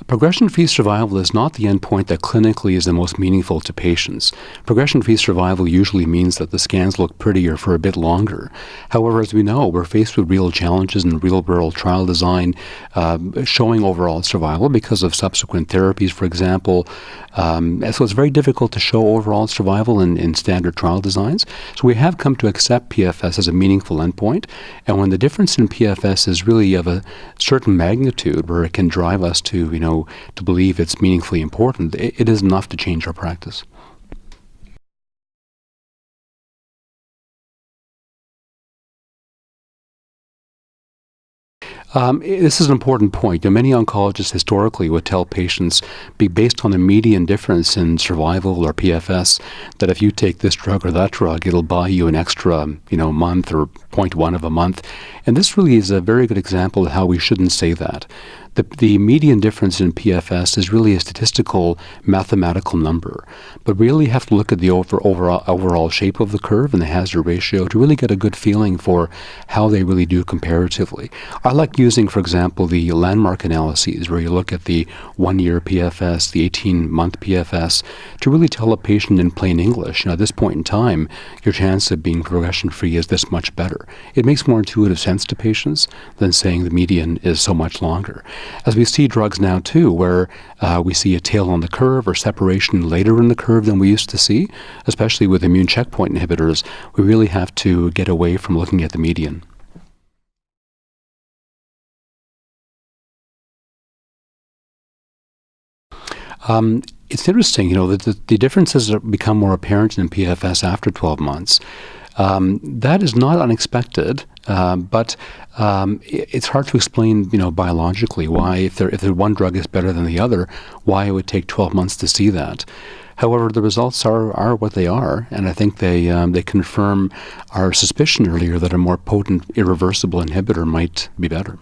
Progression-free survival is not the endpoint that clinically is the most meaningful to patients. Progression-free survival usually means that the scans look prettier for a bit longer. However, as we know, we're faced with real challenges in real-world trial design showing overall survival because of subsequent therapies, for example. So it's very difficult to show overall survival in standard trial designs. So we have come to accept PFS as a meaningful endpoint. And when the difference in PFS is really of a certain magnitude where it can drive us to, to believe it's meaningfully important, it is enough to change our practice. This is an important point. Many oncologists historically would tell patients, based on the median difference in survival or PFS, that if you take this drug or that drug, it'll buy you an extra, month or 0.1 of a month. And this really is a very good example of how we shouldn't say that. The median difference in PFS is really a statistical mathematical number, but we really have to look at the overall shape of the curve and the hazard ratio to really get a good feeling for how they really do comparatively. I like using, for example, the landmark analyses where you look at the 1-year PFS, the 18-month PFS, to really tell a patient in plain English, at this point in time, your chance of being progression-free is this much better. It makes more intuitive sense to patients than saying the median is so much longer. As we see drugs now, too, where we see a tail on the curve or separation later in the curve than we used to see, especially with immune checkpoint inhibitors, we really have to get away from looking at the median. It's interesting, that the differences become more apparent in PFS after 12 months. That is not unexpected, but it's hard to explain, biologically why, if one drug is better than the other, why it would take 12 months to see that. However, the results are what they are, and I think they confirm our suspicion earlier that a more potent, irreversible inhibitor might be better.